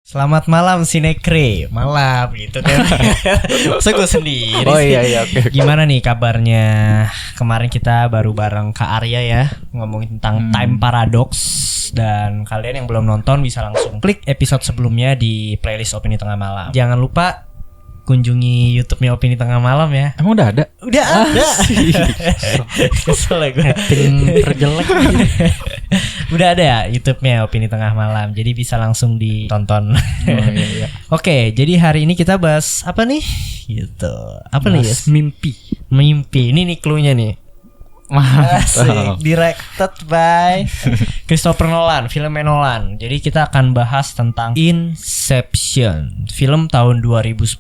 Selamat malam Sinekre, malam gitu kan. Masa gue sendiri Oh sih? iya okay. Gimana nih kabarnya? Kemarin kita baru bareng Kak Arya ya, ngomongin tentang time paradox. Dan kalian yang belum nonton bisa langsung klik episode sebelumnya di playlist Opini Tengah Malam. Jangan lupa kunjungi YouTube-nya Opini Tengah Malam ya. Emang udah ada? Udah ada. Kesel ya gue. Acting terjelek. Udah ada ya YouTube-nya Opini Tengah Malam. Jadi bisa langsung ditonton. Iya. Oke, jadi hari ini kita bahas apa nih? Gitu. Apa nih, Yes? Mimpi. Mimpi. Ini nih clue-nya nih. Asik. Directed by Christopher Nolan, filmnya Nolan. Jadi kita akan bahas tentang Inception, film tahun 2010.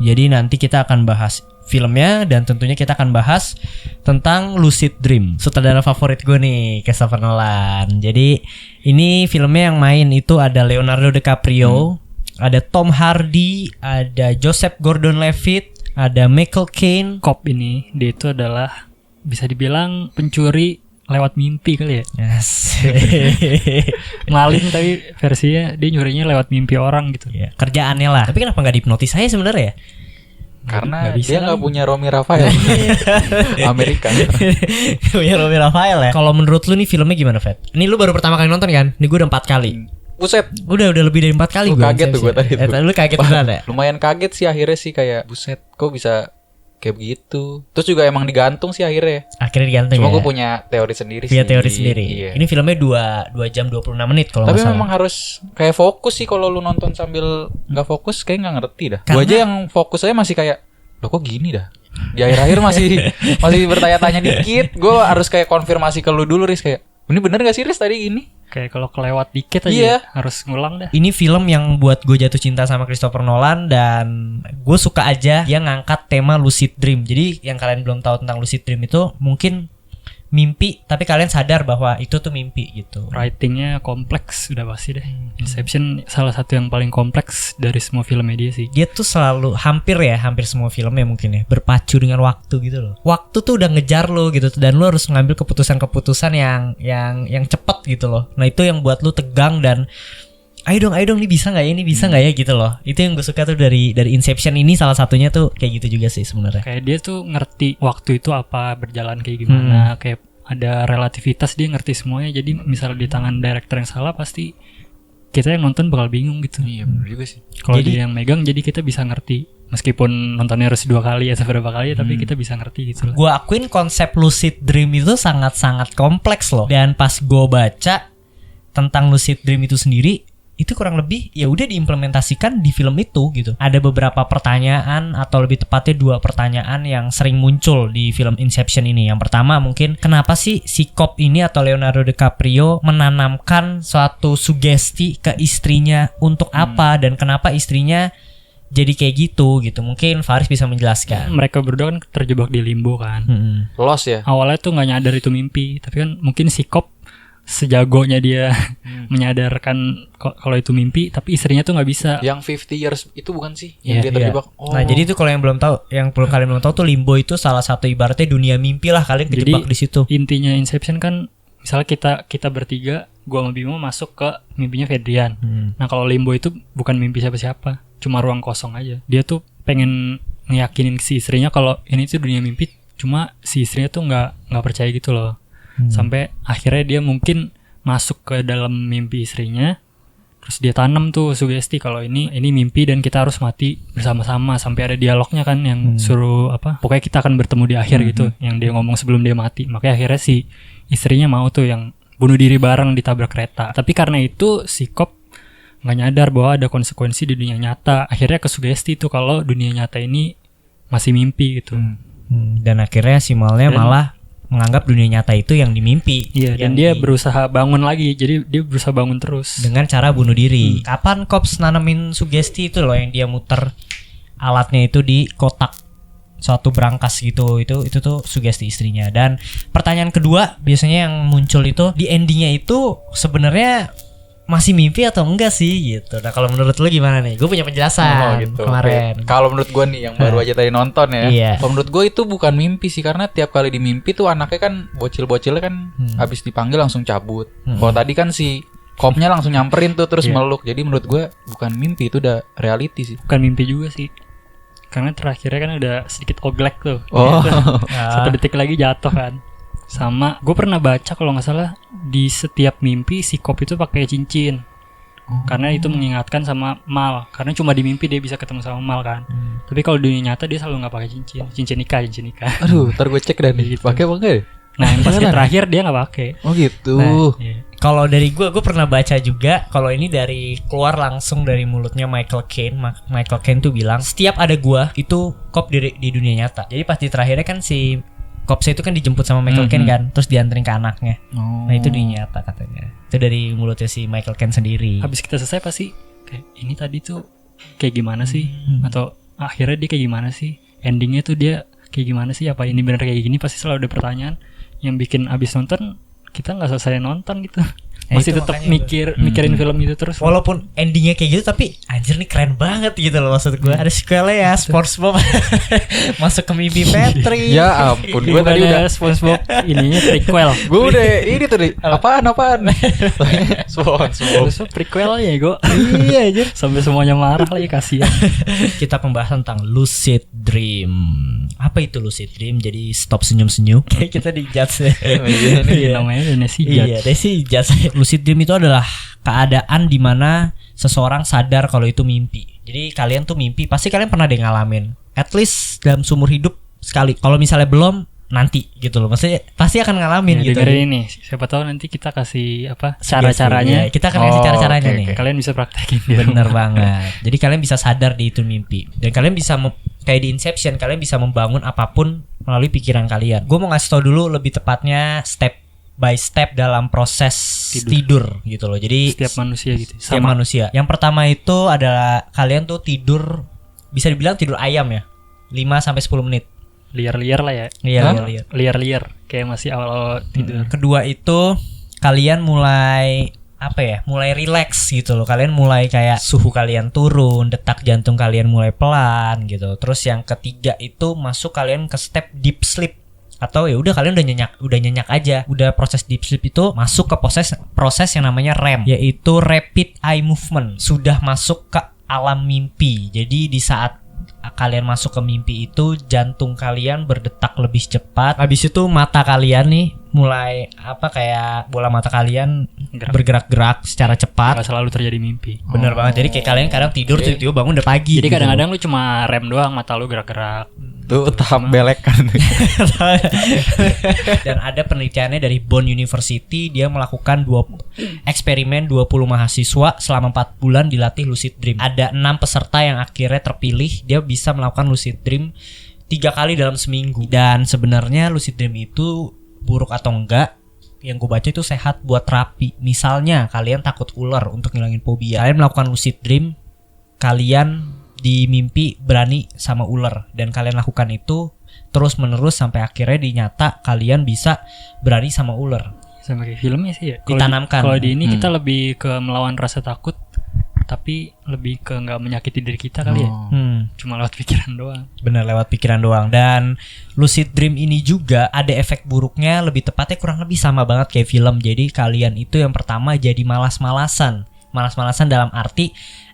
Jadi nanti kita akan bahas filmnya dan tentunya kita akan bahas tentang Lucid Dream, sutradara favorit gue nih, Christopher Nolan. Jadi ini filmnya yang main itu ada Leonardo DiCaprio, ada Tom Hardy, ada Joseph Gordon-Levitt, ada Michael Caine. Cop ini dia itu adalah bisa dibilang pencuri lewat mimpi kali ya. Yes. Maling tapi versinya dia nyurinya lewat mimpi orang gitu. Ya, kerjaannya lah. Tapi kenapa nggak dihipnotis saya sebenarnya? Karena Nggak bisa dia nggak kan? punya Romy Rafael. Amerika. Punya Romy Rafael ya. Kalau menurut lu nih filmnya gimana, Fet? Ini lu baru pertama kali nonton kan? Ini gue udah 4 kali. Buset. Udah lebih dari 4 kali Lu gue. kaget tuh gue tadi tuh. Lu kaget beneran ya? Lumayan kaget sih akhirnya sih, kayak buset kok bisa kayak begitu. Terus juga emang digantung sih akhirnya. Akhirnya digantung. Cuma ya? gue punya teori sendiri sih. Punya teori sendiri. Iya. Ini filmnya 2 jam 26 menit kalau Tapi nggak salah. memang harus kayak fokus sih, kalau lu nonton sambil nggak fokus kayak nggak ngerti dah. Karena- Gue aja yang fokus aja masih kayak, loh kok gini dah. Di akhir-akhir masih bertanya-tanya dikit. Gue harus kayak konfirmasi ke lu dulu, Riz, kayak ini bener gak sih, Riz, tadi gini? Kayak kalau kelewat dikit aja Iya. harus ngulang dah. Ini film yang buat gue jatuh cinta sama Christopher Nolan dan gue suka aja dia ngangkat tema lucid dream. Jadi yang kalian belum tahu tentang lucid dream itu mungkin mimpi tapi kalian sadar bahwa itu tuh mimpi gitu. Writingnya kompleks udah pasti deh. Inception salah satu yang paling kompleks dari semua filmnya dia sih. Dia tuh selalu hampir semua filmnya mungkin ya berpacu dengan waktu gitu loh. Waktu tuh udah ngejar lo gitu dan lo harus ngambil keputusan-keputusan yang cepet gitu loh. Nah itu yang buat lo tegang dan ayo dong ini bisa nggak ya gitu loh. Itu yang gue suka tuh dari Inception ini, salah satunya tuh kayak gitu juga sih sebenarnya. Kayak dia tuh ngerti waktu itu apa, berjalan kayak gimana, kayak ada relativitas, dia ngerti semuanya. Jadi misalnya di tangan director yang salah pasti kita yang nonton bakal bingung gitu. Iya bener juga sih. Kalau Jadi- dia yang megang jadi kita bisa ngerti. Meskipun nontonnya harus 2 kali atau beberapa kali tapi kita bisa ngerti gitu loh. Gue akuin konsep lucid dream itu sangat-sangat kompleks loh. Dan pas gue baca tentang lucid dream itu sendiri, itu kurang lebih ya udah diimplementasikan di film itu gitu. Ada beberapa pertanyaan atau lebih tepatnya 2 pertanyaan yang sering muncul di film Inception ini. Yang pertama mungkin kenapa sih si cop ini atau Leonardo DiCaprio menanamkan suatu sugesti ke istrinya untuk apa dan kenapa istrinya jadi kayak gitu. Mungkin Faris bisa menjelaskan. Mereka berdua kan terjebak di limbo kan. Lost ya. Awalnya tuh nggak nyadar itu mimpi, tapi kan mungkin si cop sejagonya dia menyadarkan kalau itu mimpi, tapi istrinya tuh nggak bisa. Yang 50 years itu bukan sih? Iya, Yang dia terjebak. iya. Nah, jadi itu kalau yang kalian belum tahu tuh limbo itu salah satu ibaratnya dunia mimpi lah, kalian kejebak Jadi, di situ. Intinya Inception kan, misalnya kita bertiga, gua sama Bimo masuk ke mimpinya Fedrian. Nah kalau limbo itu bukan mimpi siapa-siapa, cuma ruang kosong aja. Dia tuh pengen ngeyakinin si istrinya kalau ini tuh dunia mimpi, cuma si istrinya tuh nggak percaya gitu loh. Sampai akhirnya dia mungkin masuk ke dalam mimpi istrinya, terus dia tanam tuh sugesti kalau ini mimpi dan kita harus mati bersama-sama. Sampai ada dialognya kan yang suruh apa, pokoknya kita akan bertemu di akhir gitu, yang dia ngomong sebelum dia mati. Makanya akhirnya si istrinya mau tuh yang bunuh diri bareng ditabrak kereta. Tapi karena itu si cop nggak nyadar bahwa ada konsekuensi di dunia nyata. Akhirnya kesugesti tuh kalau dunia nyata ini masih mimpi gitu. Dan akhirnya si Malnya malah menganggap dunia nyata itu yang dimimpi. Iya, dan dia berusaha bangun lagi. Jadi dia berusaha bangun terus dengan cara bunuh diri. Kapan cops nanamin sugesti itu loh, yang dia muter alatnya itu di kotak suatu brankas gitu. Itu tuh sugesti istrinya. Dan pertanyaan kedua biasanya yang muncul itu di endingnya itu sebenarnya masih mimpi atau enggak sih gitu. Nah kalau menurut lu gimana nih? Gue punya penjelasan kemarin. Kalau menurut gue nih yang baru aja tadi nonton ya. Iya. Kalau menurut gue itu bukan mimpi sih, karena tiap kali dimimpi tuh anaknya kan bocil-bocilnya kan habis dipanggil langsung cabut. Kalau tadi kan si kopnya langsung nyamperin tuh terus meluk. Jadi menurut gue bukan mimpi, itu udah reality sih. Bukan mimpi juga sih. Karena terakhirnya kan udah sedikit oglek tuh. Oh. 1 detik lagi jatuh kan. Sama gue pernah baca kalau nggak salah di setiap mimpi si kop itu pakai cincin. Karena itu mengingatkan sama Mal. Karena cuma di mimpi dia bisa ketemu sama Mal kan. Tapi kalau di dunia nyata dia selalu nggak pakai cincin. Cincin nikah. Aduh, ntar gue cek dah nih. Gitu. Pakai apa enggak ya? Nah yang pasti terakhir dia nggak pakai. Oh gitu. Iya. Kalau dari gue pernah baca juga. Kalau ini dari keluar langsung dari mulutnya Michael Caine. Michael Caine tuh bilang setiap ada gue itu kop di dunia nyata. Jadi pas di terakhirnya kan si Kopsa itu kan dijemput sama Michael Caine kan, terus dianterin ke anaknya. Nah itu dunia nyata katanya. Itu dari mulutnya si Michael Caine sendiri. Habis kita selesai pasti kayak ini tadi tuh kayak gimana sih? Atau akhirnya dia kayak gimana sih? Endingnya tuh dia kayak gimana sih? Apa ini benar kayak gini? Pasti selalu ada pertanyaan yang bikin abis nonton kita nggak selesai nonton gitu. Masih tetap mikirin film itu terus. Walaupun endingnya kayak gitu, tapi anjir nih keren banget gitu loh maksud gue. Ada sequelnya ya, SpongeBob masuk ke mimpi Patrick. Ya ampun, gue tadi udah SpongeBob ininya prequel. Gue udah ini tadi apaan? SpongeBob prequel ya gue. Iya anjir. Sampai semuanya marah lagi, kasihan. Kita membahas tentang lucid dream. Apa itu lucid dream? Jadi stop senyum-senyum. Kayak kita dijudge. Iya namanya Desi Judge. Iya, Desi Judge. Lucid dream itu adalah keadaan di mana seseorang sadar kalau itu mimpi. Jadi kalian tuh mimpi, pasti kalian pernah deh ngalamin. At least dalam seumur hidup sekali. Kalau misalnya belum, nanti gitu loh. Maksudnya pasti akan ngalamin ya, gitu. Dengerin ini, siapa tahu nanti kita kasih apa cara-caranya. Ya, kita akan kasih cara-caranya nih. Kalian bisa praktekin. Bener banget. Jadi kalian bisa sadar di itu mimpi. Dan kalian bisa kayak di Inception, kalian bisa membangun apapun melalui pikiran kalian. Gue mau ngasih tau dulu lebih tepatnya step by step dalam proses tidur gitu loh. Jadi setiap manusia gitu. Setiap manusia. Yang pertama itu adalah kalian tuh tidur, bisa dibilang tidur ayam ya. 5 sampai 10 menit. Liar-liar lah ya. Iya, liar-liar kayak masih awal tidur. Kedua itu kalian mulai mulai relax gitu loh. Kalian mulai kayak suhu kalian turun, detak jantung kalian mulai pelan gitu. Terus yang ketiga itu masuk kalian ke step deep sleep. Atau ya udah kalian udah nyenyak aja. Udah proses deep sleep itu masuk ke proses yang namanya REM, yaitu rapid eye movement. Sudah masuk ke alam mimpi. Jadi di saat kalian masuk ke mimpi itu jantung kalian berdetak lebih cepat. Habis itu mata kalian nih mulai kayak bola mata kalian bergerak-gerak secara cepat. Gak selalu terjadi mimpi. Bener banget. Jadi kayak kalian kadang tidur tiba-tiba bangun udah pagi. Jadi gitu. kadang-kadang lu cuma rem doang, mata lu gerak-gerak. Tuh tahap belek kan. Dan ada penelitiannya dari Bonn University. Dia melakukan eksperimen 20 mahasiswa selama 4 bulan dilatih lucid dream. Ada 6 peserta yang akhirnya terpilih. Dia bisa melakukan lucid dream 3 kali dalam seminggu. Dan sebenarnya lucid dream itu buruk atau enggak, yang gue baca itu sehat buat terapi. Misalnya kalian takut ular untuk ngilangin fobia, kalian melakukan lucid dream, kalian di mimpi berani sama ular, dan kalian lakukan itu terus menerus sampai akhirnya di nyata kalian bisa berani sama ular. Sama kayak filmnya sih ya. Ditanamkan. Kalau di ini kita lebih ke melawan rasa takut, tapi lebih ke nggak menyakiti diri kita kali ya. Cuma lewat pikiran doang. Bener, lewat pikiran doang. Dan lucid dream ini juga ada efek buruknya, lebih tepatnya kurang lebih sama banget kayak film. Jadi kalian itu yang pertama jadi malas-malasan dalam arti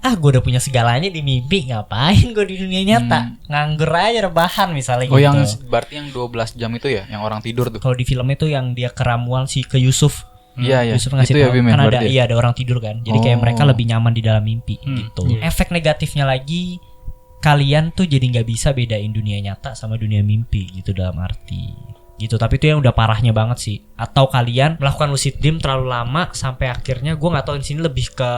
gue udah punya segalanya di mimpi, ngapain gue di dunia nyata, nganggur aja rebahan misalnya gitu. Yang berarti yang 12 jam itu ya, yang orang tidur tuh. Kalau di film itu yang dia keramuan ke Yusuf. Iya. Yusuf ngasih itu tahu ya, kan ada orang tidur kan. Jadi kayak mereka lebih nyaman di dalam mimpi gitu. Efek negatifnya lagi, kalian tuh jadi nggak bisa bedain dunia nyata sama dunia mimpi gitu dalam arti gitu. Tapi itu yang udah parahnya banget sih. Atau kalian melakukan lucid dream terlalu lama sampai akhirnya gue nggak tahu di sini lebih ke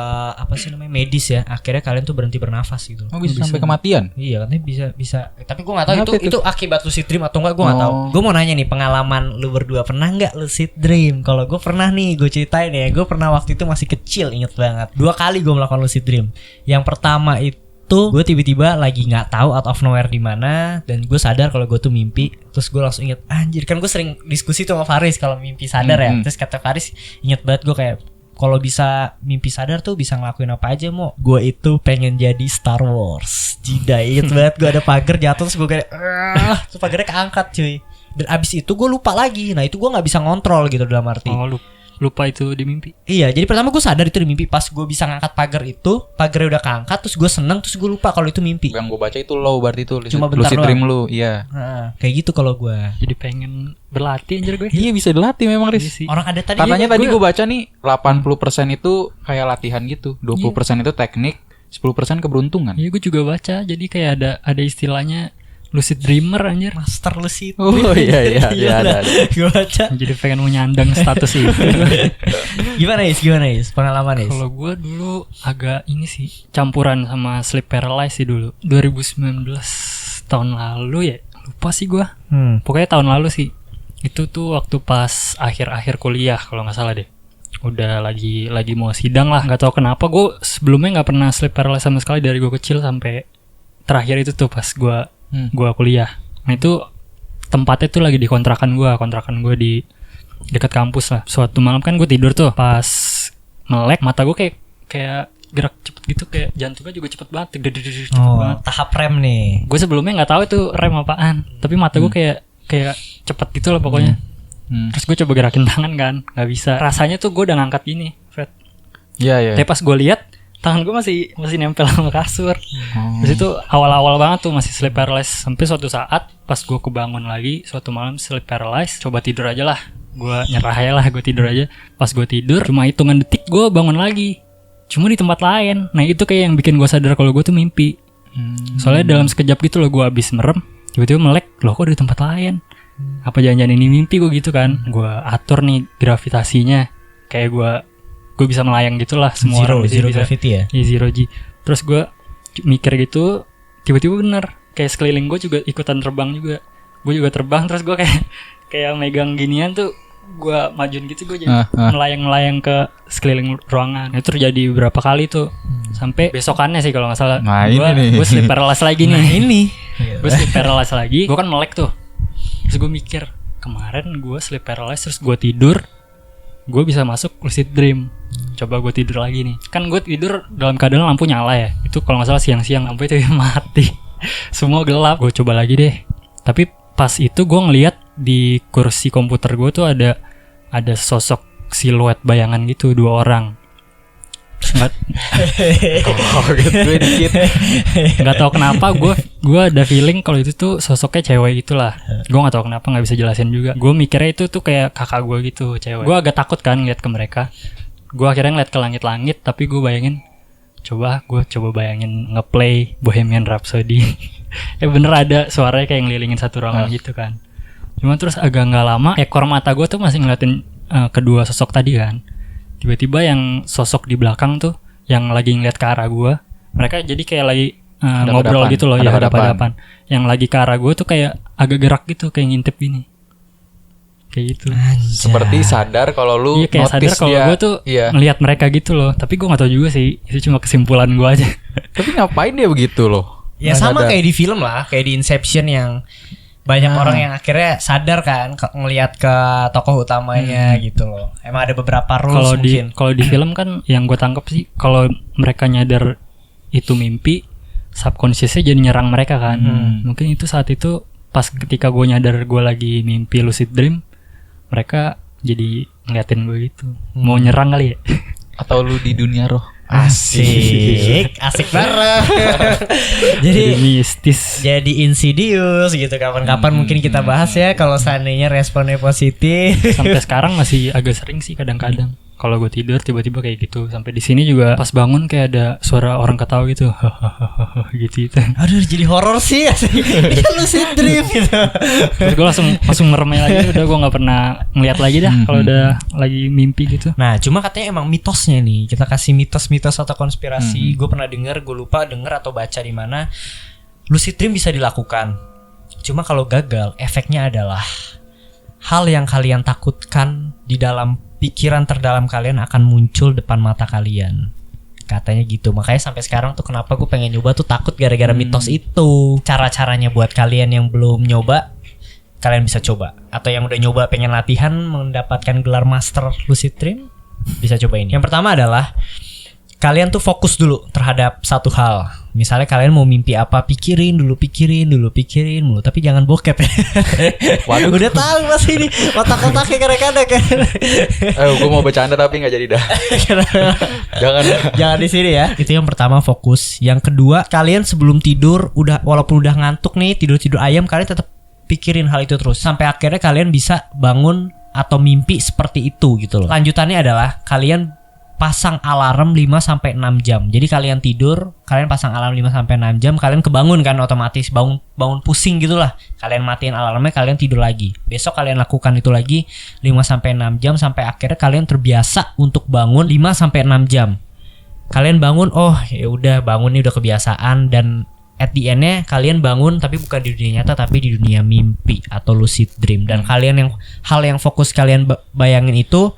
medis ya. Akhirnya kalian tuh berhenti bernafas gitu. Oh, bisa sampai kematian? Iya katanya bisa. Tapi gue nggak tahu itu akibat lucid dream atau enggak, gue nggak tahu. Gue mau nanya nih, pengalaman lu berdua pernah nggak lucid dream? Kalau gue pernah nih, gue ceritain ya. Gue pernah waktu itu masih kecil, inget banget. 2 kali gue melakukan lucid dream. Yang pertama itu gue tiba-tiba lagi nggak tahu out of nowhere di mana, dan gue sadar kalau gue tuh mimpi. Terus gue langsung inget, anjir, kan gue sering diskusi tuh sama Faris kalau mimpi sadar ya. Terus kata Faris, inget banget gue kayak kalau bisa mimpi sadar tuh bisa ngelakuin apa aja mau. Gue itu pengen jadi Star Wars Jedi. Ingat banget gue ada pagar jatuh terus gue kayak terus pagarnya keangkat cuy. Dan abis itu gue lupa lagi. Nah itu gue gak bisa ngontrol gitu dalam arti. Oh lupa itu di mimpi. Iya, jadi pertama gue sadar itu di mimpi. Pas gue bisa ngangkat pagar itu, pagarnya udah keangkat, terus gue seneng, terus gue lupa kalau itu mimpi. Yang gue baca itu low berarti itu Cuma bentar lucid doang. dream lu. Iya. Nah, kayak gitu kalau gue. Jadi pengen berlatih anjir gue. Iya bisa dilatih memang Riz. Iya sih. Orang ada tadi Katanya juga tadi gue baca nih 80% itu kayak latihan gitu, 20% itu teknik, 10% keberuntungan. Iya gue juga baca. Jadi kayak ada istilahnya lucid dreamer anjir. master lucid. Oh iya ada. Gue baca. Jadi pengen menyandang status itu. Gimana Is? Pengalaman Is? Kalau gue dulu agak ini sih campuran sama sleep paralysis sih dulu. 2019 tahun lalu ya. Lupa sih gue. Pokoknya tahun lalu sih. Itu tuh waktu pas akhir-akhir kuliah kalau nggak salah deh. Udah lagi mau sidang lah. Nggak tahu kenapa gue sebelumnya nggak pernah sleep paralysis sama sekali dari gue kecil sampai terakhir itu tuh pas gue kuliah. Nah itu tempatnya tuh lagi di kontrakan gue di dekat kampus lah. Suatu malam kan gue tidur tuh, pas melek mata gue kayak gerak cepet gitu, kayak jantungnya juga cepet banget, cepet banget. Tahap rem nih. Gue sebelumnya nggak tahu itu rem apaan, tapi mata gue kayak cepet gitu loh pokoknya. Terus gue coba gerakin tangan kan, nggak bisa. Rasanya tuh gue udah ngangkat gini, Fred. Iya. Tapi pas gue lihat tangan gue masih nempel sama kasur. Terus itu awal-awal banget tuh masih sleep paralysis. Sampai suatu saat pas gue kebangun lagi suatu malam sleep paralysis, coba tidur aja lah. Gue nyerah aja lah, gue tidur aja. Pas gue tidur cuma hitungan detik gue bangun lagi. Cuma di tempat lain. Nah itu kayak yang bikin gue sadar kalau gue tuh mimpi. Soalnya dalam sekejap gitu loh gue abis merem, tiba-tiba melek, loh kok di tempat lain. Apa jangan-jangan ini mimpi gue gitu kan. Gue atur nih gravitasinya, kayak gue bisa melayang gitulah, semua orang zero bisa gravity ya. Iya, zero G. Terus gue mikir gitu, tiba-tiba bener kayak sekeliling gue juga ikutan terbang juga. Gue juga terbang, terus gue kayak megang ginian tuh, gue majuin gitu, gue jadi melayang ke sekeliling ruangan. Itu terjadi beberapa kali tuh, sampai besokannya sih kalau nggak salah. Nah, gue sleep paralysis lagi nih. Gue sleep Iya. paralysis lagi. Gue kan melek tuh. Terus gue mikir, kemarin gue sleep paralysis terus gue tidur, gue bisa masuk lucid dream. Coba gue tidur lagi nih. Kan gue tidur dalam keadaan lampu nyala ya. Itu kalau gak salah siang-siang lampu itu mati. Semua gelap. Gue coba lagi deh. Tapi pas itu gue ngeliat di kursi komputer gue tuh ada sosok siluet bayangan gitu, 2 orang. Nggak tahu kenapa gue ada feeling kalau itu tuh sosoknya cewek gitulah. Gue nggak tahu kenapa, nggak bisa jelasin juga. Gue mikirnya itu tuh kayak kakak gue gitu, cewek. Gue agak takut kan ngeliat ke mereka. Gue akhirnya ngeliat ke langit-langit, tapi gue bayangin, gue coba bayangin ngeplay Bohemian Rhapsody. Ya bener ada suaranya kayak ngelilingin satu ruangan gitu kan. Cuma terus agak nggak lama, ekor mata gue tuh masih ngeliatin kedua sosok tadi kan. Tiba-tiba yang sosok di belakang tuh, yang lagi ngeliat ke arah gue, mereka jadi kayak lagi ngobrol gitu loh, ya hadap-hadapan. Yang lagi ke arah gue tuh kayak agak gerak gitu, kayak ngintip gini. Kayak gitu. Seperti sadar kalau lu kayak sadar kalau gue tuh ngelihat mereka gitu loh. Tapi gue nggak tahu juga sih, itu cuma kesimpulan gue aja. Tapi ngapain dia begitu loh? Ya sama kayak di film lah, kayak di Inception yang banyak orang yang akhirnya sadar kan ngelihat ke tokoh utamanya gitu loh. Emang ada beberapa rules mungkin. Kalau di film kan yang gue tangkap sih, kalau mereka nyadar itu mimpi, subconsciousnya jadi nyerang mereka kan. Mungkin itu saat itu pas ketika gue nyadar gue lagi mimpi lucid dream, mereka jadi ngeliatin gue gitu, mau nyerang kali ya. Atau lu di dunia roh. Asik bareng. Jadi mistis, jadi insidious gitu. Kapan-kapan mungkin kita bahas ya kalau seandainya responnya positif. Sampai sekarang masih agak sering sih kadang-kadang. Kalau gue tidur tiba-tiba kayak gitu. Sampai di sini juga pas bangun kayak ada suara orang ketawa gitu. Gitu. Aduh, jadi horor sih. Ini kan lucid dream gitu. Terus gue langsung meremnya lagi. Udah gue nggak pernah ngeliat lagi dah kalau udah lagi mimpi gitu. Nah, cuma katanya emang mitosnya nih. Kita kasih mitos atau konspirasi. Gue pernah dengar, gue lupa denger atau baca di mana. Lucid dream bisa dilakukan. Cuma kalau gagal, efeknya adalah hal yang kalian takutkan di dalam pikiran terdalam kalian akan muncul depan mata kalian. Katanya gitu. Makanya sampai sekarang tuh kenapa gue pengen nyoba tuh takut gara-gara mitos itu. Cara-caranya buat kalian yang belum nyoba, kalian bisa coba. Atau yang udah nyoba pengen latihan mendapatkan gelar Master Lucid Dream, Bisa coba ini. Yang pertama adalah kalian tuh fokus dulu terhadap satu hal. Misalnya kalian mau mimpi apa, pikirin dulu mulu, tapi jangan bokep ya. Waduh. Udah tahu pasti ini otak-otaknya kadang-kadang kan. Gue mau bercanda tapi nggak jadi dah. Jangan di sini ya. Itu yang pertama, fokus. Yang kedua, kalian sebelum tidur walaupun udah ngantuk nih, tidur ayam, kalian tetap pikirin hal itu terus sampai akhirnya kalian bisa bangun atau mimpi seperti itu gitu loh. Lanjutannya adalah kalian pasang alarm 5-6 jam. Jadi kalian tidur, kalian pasang alarm 5-6 jam, kalian kebangun kan otomatis, bangun pusing gitulah. Kalian matiin alarmnya, kalian tidur lagi. Besok kalian lakukan itu lagi 5-6 jam sampai akhirnya kalian terbiasa untuk bangun 5-6 jam. Kalian bangun, oh ya udah bangun nih, udah kebiasaan, dan at the end-nya kalian bangun tapi bukan di dunia nyata tapi di dunia mimpi atau lucid dream. Dan hal yang fokus kalian bayangin itu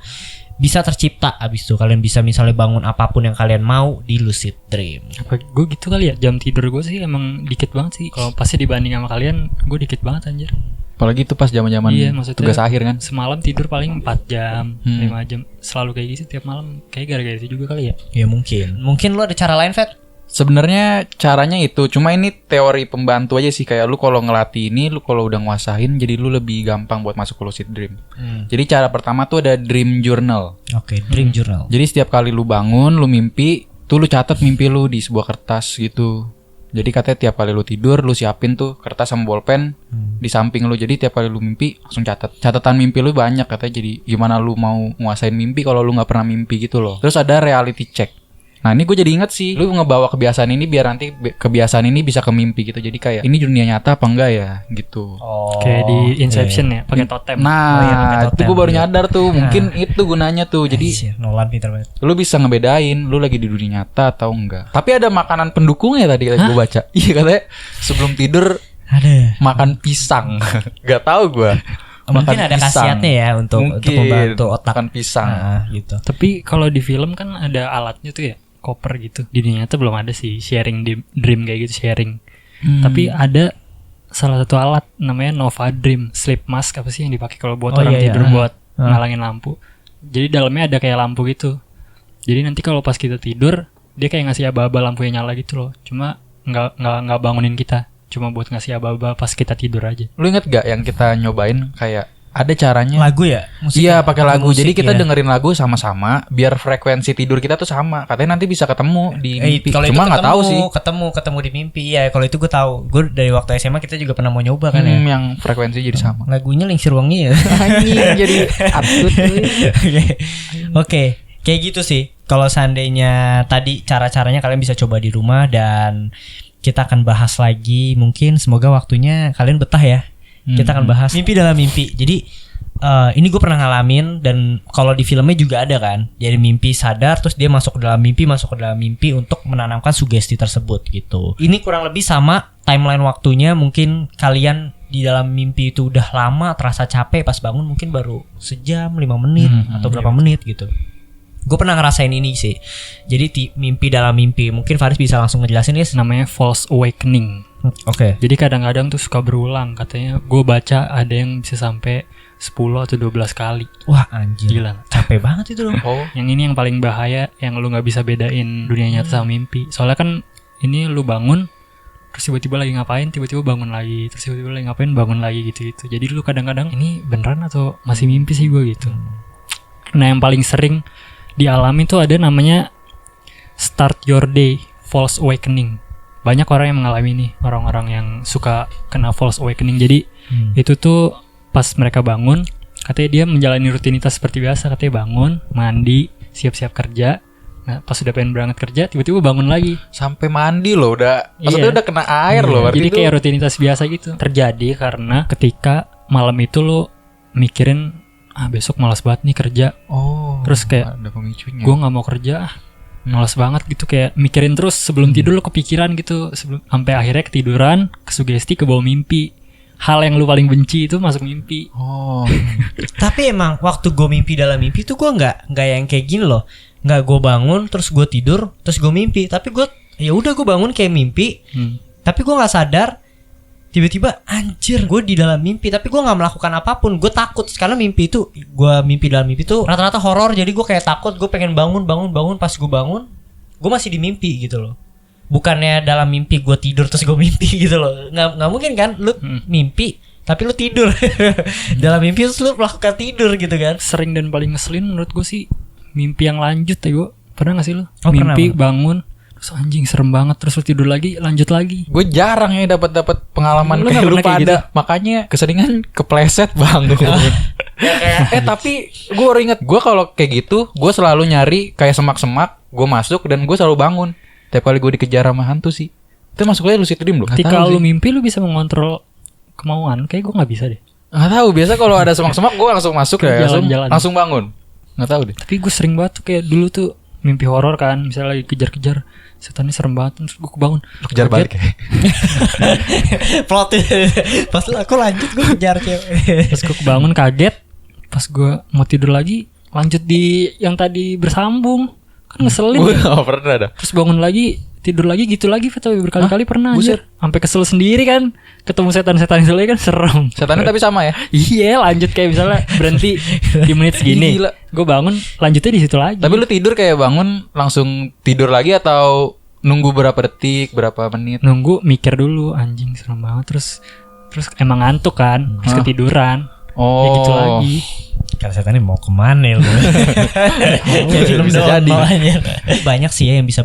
bisa tercipta. Abis itu kalian bisa misalnya bangun apapun yang kalian mau di lucid dream. Apa gue gitu kali ya, jam tidur gue sih emang dikit banget sih. Kalau pasti dibanding sama kalian, gue dikit banget anjir. Apalagi itu pas zaman-zaman tugas akhir kan. Semalam tidur paling 4 jam, 5 jam. Selalu kayak gitu tiap malam. Kayak gara-gara itu juga kali ya. Ya mungkin lu ada cara lain, Fet? Sebenarnya caranya itu, cuma ini teori pembantu aja sih. Kayak lu kalau ngelatih ini, lu kalau udah nguasain, jadi lu lebih gampang buat masuk ke lucid dream. Jadi cara pertama tuh ada dream journal. Oke, dream journal. Jadi setiap kali lu bangun, lu mimpi, tuh lu catat mimpi lu di sebuah kertas gitu. Jadi katanya tiap kali lu tidur, lu siapin tuh kertas sama bolpen di samping lu. Jadi tiap kali lu mimpi, langsung catat. Catatan mimpi lu banyak katanya. Jadi gimana lu mau nguasain mimpi kalau lu nggak pernah mimpi gitu loh. Terus ada reality check. Nah ini gue jadi inget sih, lu ngebawa kebiasaan ini biar nanti kebiasaan ini bisa ke mimpi gitu. Jadi kayak ini dunia nyata apa enggak ya gitu. Kayak di Inception ya, pakai totem. Nah itu gue baru nyadar tuh, mungkin itu gunanya tuh. Jadi Nolan pinter banget. Lu bisa ngebedain lu lagi di dunia nyata atau enggak. Tapi ada makanan pendukungnya tadi gue baca. Iya katanya sebelum tidur ada makan pisang. Gak tahu gue. Mungkin ada khasiatnya ya untuk membantu otak. Makan pisang gitu. Tapi kalau di film kan ada alatnya tuh ya, koper gitu. Di dunia nyata belum ada sih sharing di dream kayak gitu, sharing. Tapi ada salah satu alat namanya Nova Dream Sleep Mask, apa sih yang dipakai kalau buat orang tidur buat ngalangin lampu. Jadi dalamnya ada kayak lampu gitu. Jadi nanti kalau pas kita tidur, dia kayak ngasih aba-aba lampunya nyala gitu loh. Cuma nggak bangunin kita. Cuma buat ngasih aba-aba pas kita tidur aja. Lu inget gak yang kita nyobain kayak ada caranya lagu ya? Iya pakai lagu. Jadi kita dengerin lagu sama-sama biar frekuensi tidur kita tuh sama. Katanya nanti bisa ketemu di mimpi. Cuma nggak tahu sih. Ketemu di mimpi ya. Kalau itu gue tahu. Gue dari waktu SMA kita juga pernah mau nyoba kan ya. Yang frekuensi jadi sama. Lagunya Lingsir Wangi ya. Anjing jadi atut. Oke, kayak gitu sih. Kalau seandainya tadi cara-caranya kalian bisa coba di rumah, dan kita akan bahas lagi. Mungkin semoga waktunya kalian betah ya. Kita akan bahas mimpi dalam mimpi. Jadi ini gue pernah ngalamin, dan kalau di filmnya juga ada kan. Jadi mimpi sadar, terus dia masuk ke dalam mimpi untuk menanamkan sugesti tersebut gitu. Ini kurang lebih sama timeline waktunya. Mungkin kalian di dalam mimpi itu udah lama, terasa capek, pas bangun mungkin baru sejam, 5 menit atau berapa menit gitu. Gue pernah ngerasain ini sih. Jadi mimpi dalam mimpi. Mungkin Faris bisa langsung ngejelasin ya. Namanya false awakening. Oke. Jadi kadang-kadang tuh suka berulang. Katanya gue baca ada yang bisa sampai 10 atau 12 kali. Wah anjir. Gila. Capek banget itu dong. Yang ini yang paling bahaya, yang lu gak bisa bedain dunia nyata sama mimpi. Soalnya kan ini lu bangun, terus tiba-tiba lagi ngapain, tiba-tiba bangun lagi, terus tiba-tiba lagi ngapain, bangun lagi gitu-gitu. Jadi lu kadang-kadang ini beneran atau masih mimpi sih gue gitu. Nah yang paling sering dialami tuh ada namanya start your day false awakening. Banyak orang yang mengalami ini, orang-orang yang suka kena false awakening. Jadi itu tuh pas mereka bangun, katanya dia menjalani rutinitas seperti biasa. Katanya bangun, mandi, siap-siap kerja. Nah pas udah pengen berangkat kerja, tiba-tiba bangun lagi. Sampai mandi loh udah. Maksudnya udah kena air loh. Jadi kayak rutinitas biasa gitu. Terjadi karena ketika malam itu lo mikirin, besok malas banget nih kerja. Terus kayak ada pemicunya. Gue gak mau kerja, malas banget gitu, kayak mikirin terus sebelum tidur lo kepikiran gitu, sampai akhirnya ketiduran, kesugesti, kebawa mimpi. Hal yang lu paling benci itu masuk mimpi. Tapi emang waktu gue mimpi dalam mimpi tuh gue nggak yang kayak gini loh. Nggak gue bangun terus gue tidur terus gue mimpi. Tapi gue ya udah gue bangun kayak mimpi. Tapi gue nggak sadar tiba-tiba anjir gue di dalam mimpi tapi gue nggak melakukan apapun. Gue takut karena mimpi itu gue mimpi dalam mimpi itu rata-rata horor, jadi gue kayak takut, gue pengen bangun. Pas gue bangun gue masih di mimpi gitu loh. Bukannya dalam mimpi gue tidur terus gue mimpi gitu loh. Nggak mungkin kan lu mimpi tapi lu tidur. Dalam mimpi terus lu melakukan tidur gitu kan. Sering dan paling ngeselin menurut gue sih mimpi yang lanjut ya gue. Pernah gak sih lu? Oh, mimpi pernah. bangun terus anjing serem banget, terus lu tidur lagi lanjut lagi. Gue jarang ya dapat pengalaman Lu kayak nggak lu pernah kayak pada. Makanya keseringan kepleset bangun. Tapi gue baru inget, gue kalau kayak gitu gue selalu nyari kayak semak-semak, gue masuk dan gue selalu bangun. Tiap kali gue dikejar sama hantu sih. Itu masuknya lucid dream loh. Ketika lu mimpi lu bisa mengontrol kemauan, kayak gue nggak bisa deh. Nggak tahu, biasa kalau ada semak-semak gue langsung masuk ya, Jalan-jalan. langsung bangun. Nggak tahu deh. Tapi gue sering banget tuh kayak dulu tuh mimpi horor kan, misalnya lagi kejar-kejar setannya serem banget, terus gue kebangun. Lu kejar balik ya. Plot. Pas aku lanjut gue kejar cewek. Terus gue kebangun kaget, pas gue mau tidur lagi lanjut di yang tadi bersambung, kan ngeselin. Gue nggak pernah dah. Terus bangun lagi, tidur lagi gitu lagi, tapi berkali-kali pernah anjir. Sampai kesel sendiri kan, ketemu setan-setan itu kan serem. Setannya tapi sama ya. Iya, lanjut kayak misalnya berhenti di menit segini. Gila. Gue bangun, lanjutnya di situ lagi. Tapi lu tidur kayak bangun langsung tidur lagi atau nunggu berapa detik, berapa menit? Nunggu mikir dulu, anjing serem banget. Terus emang ngantuk kan, terus ketiduran. Oh. Ya gitu lagi. Karena setan ini mau kemana lu? Kayak film Bisa doang jadi. bawahnya. Banyak sih ya yang bisa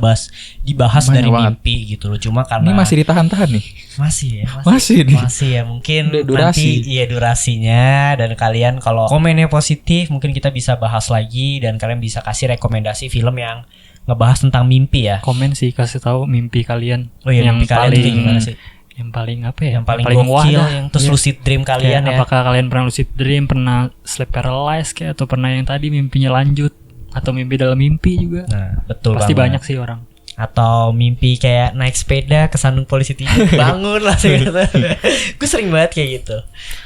dibahas Banyak dari banget. mimpi gitu loh. Cuma karena Ini masih ditahan-tahan nih. Masih Masih nih. Masih ya mungkin Durasi. nanti iya durasinya, dan kalian kalau komennya positif mungkin kita bisa bahas lagi dan kalian bisa kasih rekomendasi film yang ngebahas tentang mimpi ya. Komen sih, kasih tahu mimpi kalian. Oh iya, yang mimpi kalian paling, kayak gimana sih? Yang paling apa ya? Yang paling wah gokil, dah. yang terus Iya. lucid dream kalian Kayak ya. apakah kalian pernah lucid dream, pernah sleep paralysis kayak, atau pernah yang tadi mimpinya lanjut, atau mimpi dalam mimpi juga. Nah, betul Pasti banget. banyak sih orang. Atau mimpi kayak naik sepeda kesandung polisi tidur, bangun langsung gitu. Gue sering banget kayak gitu.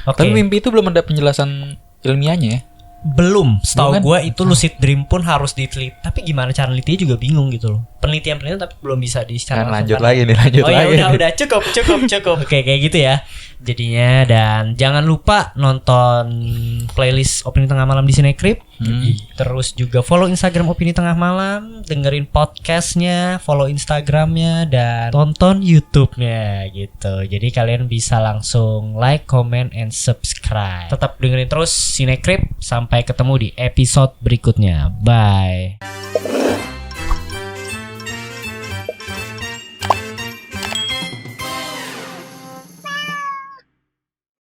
Oke. Tapi mimpi itu belum ada penjelasan ilmiahnya ya. Belum, setahu Belum kan? gue itu lucid dream pun harus diteliti. Tapi gimana cara nelitinya juga bingung gitu loh. Penelitian tapi belum bisa Kan lanjut lagi nih, lanjut Oh ya lagi. udah cukup. Oke, kayak gitu ya. Jadinya, dan jangan lupa nonton playlist Opini Tengah Malam di Cinecrip. Terus juga follow Instagram Opini Tengah Malam, dengerin podcastnya, follow Instagramnya, dan tonton YouTube-nya gitu. Jadi kalian bisa langsung like, comment, and subscribe. Tetap dengerin terus Cinecrip. Sampai ketemu di episode berikutnya. Bye.